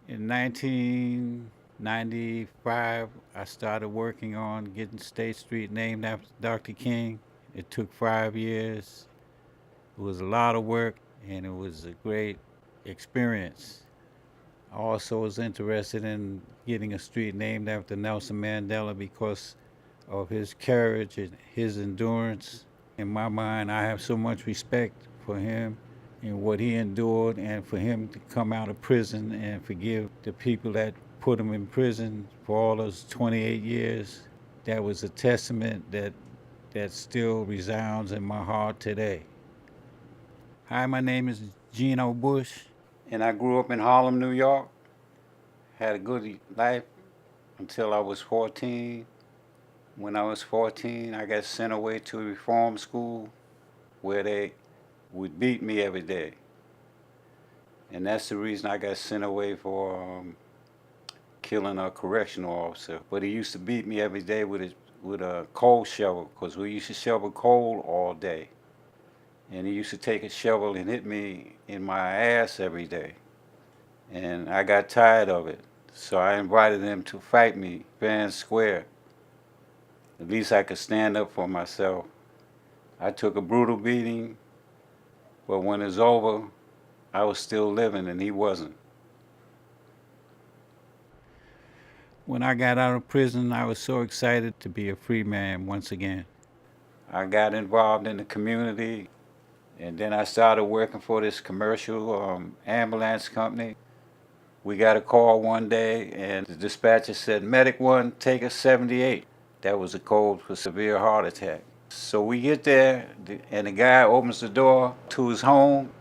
In 1995, I started working on getting State Street named after Dr. King. It took 5 years. It was a lot of work, and it was a great experience. I also was interested in getting a street named after Nelson Mandela because of his courage and his endurance. In my mind, I have so much respect for him and what he endured, and for him to come out of prison and forgive the people that put him in prison for all those 28 years. That was a testament that still resounds in my heart today. Hi, my name is Gino Bush, and I grew up in Harlem, New York. Had a good life until I was 14. When I was 14, I got sent away to a reform school where they would beat me every day. And that's the reason I got sent away for killing a correctional officer. But he used to beat me every day with a coal shovel, because we used to shovel coal all day. And he used to take a shovel and hit me in my ass every day. And I got tired of it. So I invited him to fight me fair and square. At least I could stand up for myself. I took a brutal beating, but when it was over, I was still living and he wasn't. When I got out of prison, I was so excited to be a free man once again. I got involved in the community, and then I started working for this commercial ambulance company. We got a call one day, and the dispatcher said, "Medic 1, take a 78." That was a code for severe heart attack. So we get there, and the guy opens the door to his home,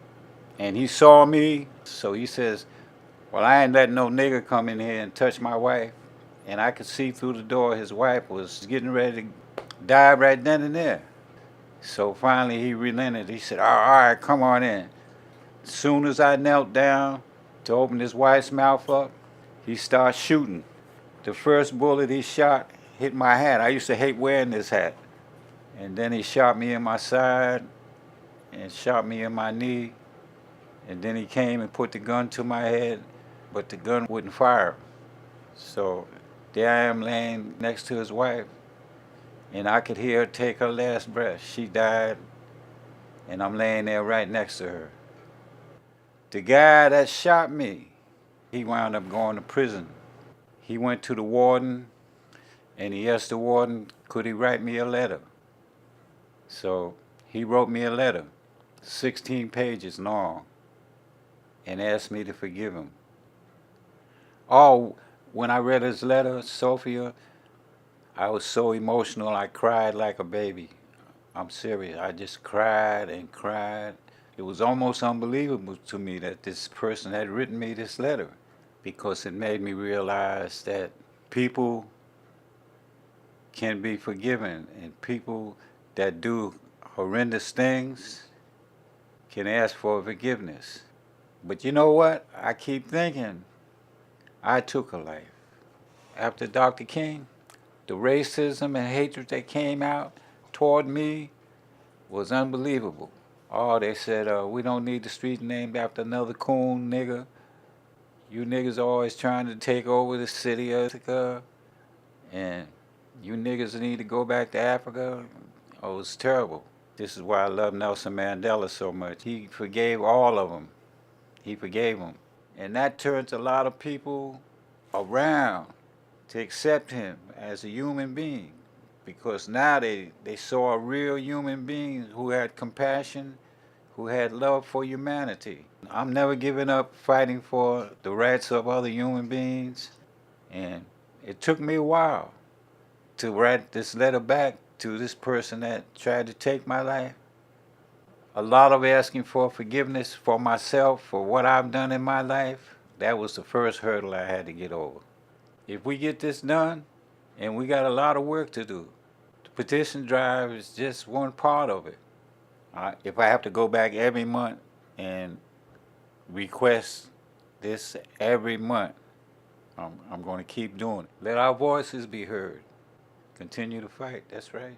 and he saw me. So he says, "Well, I ain't letting no nigger come in here and touch my wife." And I could see through the door his wife was getting ready to die right then and there. So finally he relented. He said, "All right, come on in." As soon as I knelt down to open his wife's mouth up, he started shooting. The first bullet he shot hit my hat. I used to hate wearing this hat. And then he shot me in my side and shot me in my knee. And then he came and put the gun to my head, but the gun wouldn't fire. So there I am laying next to his wife, and I could hear her take her last breath. She died, and I'm laying there right next to her. The guy that shot me, he wound up going to prison. He went to the warden, and he asked the warden, could he write me a letter? So he wrote me a letter, 16 pages long, and asked me to forgive him. Oh, when I read his letter, Sophia, I was so emotional I cried like a baby. I'm serious. I just cried and cried. It was almost unbelievable to me that this person had written me this letter, because it made me realize that people can be forgiven, and people that do horrendous things can ask for forgiveness. But you know what? I keep thinking, I took a life. After Dr. King, the racism and hatred that came out toward me was unbelievable. Oh, they said, we don't need the street named after another coon nigga. You niggas are always trying to take over the city of Ithaca, and you niggas need to go back to Africa. Oh, it was terrible. This is why I love Nelson Mandela so much. He forgave all of them. He forgave them. And that turns a lot of people around to accept him as a human being, because now they saw a real human being who had compassion, who had love for humanity. I'm never giving up fighting for the rights of other human beings, and it took me a while to write this letter back to this person that tried to take my life. A lot of asking for forgiveness for myself for what I've done in my life, that was the first hurdle I had to get over. If we get this done, and we got a lot of work to do, the petition drive is just one part of it. If I have to go back every month and request this every month, I'm going to keep doing it. Let our voices be heard. Continue to fight. That's right.